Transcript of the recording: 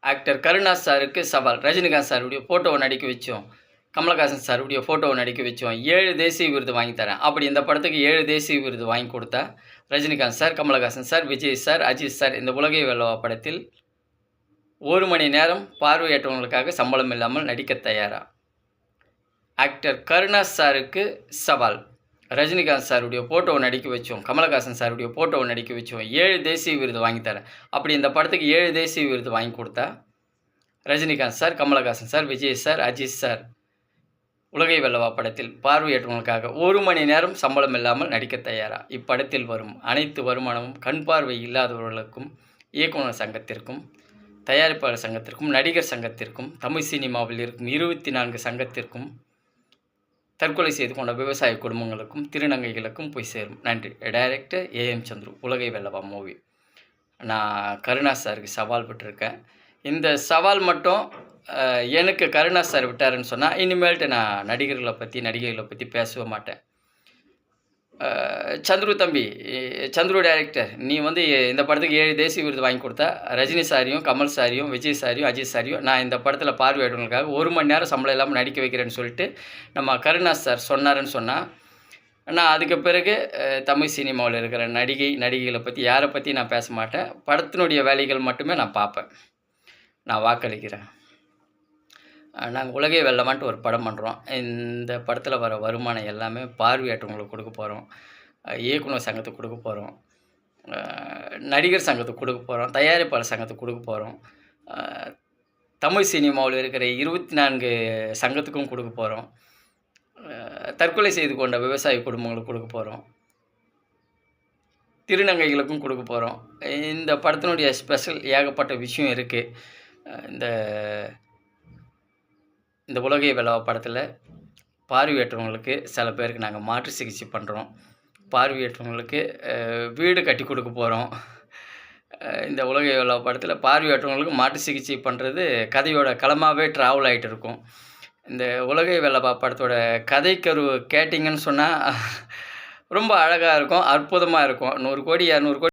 Actor Karunas சாருக்கு சவால். ரஜினிகாந்த் சாருடைய ஃபோட்டோவ நடிக்க வச்சோம். கமலஹாசன் சாருடைய ஃபோட்டோவ நடிக்க வச்சோம். 7 தேசிய விருது வாங்கி தரேன். அப்படி இந்த படத்துக்கு 7 தேசிய விருது வாங்கி கொடுத்தா, Rajinikanth sir, Kamal Haasan sir, Vijay sir, Ajith sir இந்த உலகை வெல்லவா படத்தில் 1 மணி நேரம் பார்வையற்றவங்களுக்காக சம்பளம் இல்லாமல் நடிக்க தயாரா? ஆக்டர் கருணாஸ் சாருக்கு சவால். ரஜினிகாந்த் சாருடைய ஃபோட்டோவ நடிக்க வச்சோம். கமலஹாசன் சாருடைய ஃபோட்டோவ நடிக்க வச்சோம். 7 தேசிய விருது வாங்கி தரேன். அப்படி இந்த படத்துக்கு 7 தேசிய விருது வாங்கி கொடுத்தா, Rajinikanth sir, Kamal Haasan sir, Vijay sir, Ajith sir உலகை வெல்லவா படத்தில் பார்வையற்றவங்களுக்காக 1 மணி நேரம் சம்பளம் இல்லாமல் நடிக்க தயாரா? இப்படத்தில் வரும் அனைத்து வருமானமும் கண் பார்வை இல்லாதவர்களுக்கும், இயக்குனர் சங்கத்திற்கும், தயாரிப்பாளர் சங்கத்திற்கும், நடிகர் சங்கத்திற்கும், தமிழ் சினிமாவில் இருக்கும் 24 சங்கத்திற்கும், தற்கொலை செய்து கொண்ட விவசாய குடும்பங்களுக்கும், திருநங்கைகளுக்கும் போய் சேரும். நன்றி. Director AM Chandru. உலகை வெல்லவா மூவி. நான் கருணாஸ் சாருக்கு சவால் விட்டுருக்கேன். இந்த சவால் மட்டும் எனக்கு கருணாஸ் சார் விட்டாருன்னு சொன்னால், இனிமேல்ட்டு நான் நடிகர்களை பற்றி, நடிகைகளை பற்றி பேசவே மாட்டேன். சந்துரு தம்பி, சந்துரு டைரக்டர், நீ வந்து இந்த படத்துக்கு 7 தேசிய விருது வாங்கி கொடுத்தா, ரஜினி சாரையும், கமல் சாரையும், விஜய் சாரையும், அஜித் சாரையும் நான் இந்த படத்தில் பார்வையிடவங்களுக்காக 1 மணி நேரம் சம்பளம் இல்லாமல் நடிக்க வைக்கிறேன்னு சொல்லிட்டு நம்ம கருணாஸ் சார் சொன்னாருன்னு சொன்னால், நான் அதுக்கு பிறகு தமிழ் சினிமாவில் இருக்கிற நடிகைகளை பற்றி யாரை பற்றி நான் பேச மாட்டேன். படத்தினுடைய வேலைகள் மட்டுமே நான் பார்ப்பேன். நான் வாக்களிக்கிறேன். நாங்கள் உலகை வெல்லவான்ட்டு ஒரு படம் பண்ணுறோம். இந்த படத்தில் வர வருமானம் எல்லாமே பார்வையற்றவங்களுக்கு கொடுக்க போகிறோம். இயக்குனர் சங்கத்துக்கு கொடுக்க போகிறோம். நடிகர் சங்கத்துக்கு கொடுக்க போகிறோம். தயாரிப்பாளர் சங்கத்துக்கு கொடுக்க போகிறோம். தமிழ் சினிமாவில் இருக்கிற 24 சங்கத்துக்கும் கொடுக்க போகிறோம். தற்கொலை செய்து கொண்ட விவசாய குடும்பங்களுக்கு கொடுக்க போகிறோம். திருநங்கைகளுக்கும் கொடுக்க போகிறோம். இந்த படத்தினுடைய ஸ்பெஷல் ஏகப்பட்ட விஷயம் இருக்குது. இந்த உலகை வெல்லவா படத்தில் பார்வையற்றவங்களுக்கு சில பேருக்கு நாங்கள் மாற்று சிகிச்சை பண்ணுறோம். பார்வையற்றவங்களுக்கு வீடு கட்டி கொடுக்க போகிறோம். இந்த உலகை வெல்லவா படத்தில் பார்வையற்றவங்களுக்கு மாற்று சிகிச்சை பண்ணுறது கதையோட களமாகவே ட்ராவல் ஆகிட்டு இருக்கும். இந்த உலகை வெல்லவா படத்தோட கதைக்கரு கேட்டிங்கன்னு சொன்னால் ரொம்ப அழகாக இருக்கும், அற்புதமாக இருக்கும். 100 கோடி 200 கோடி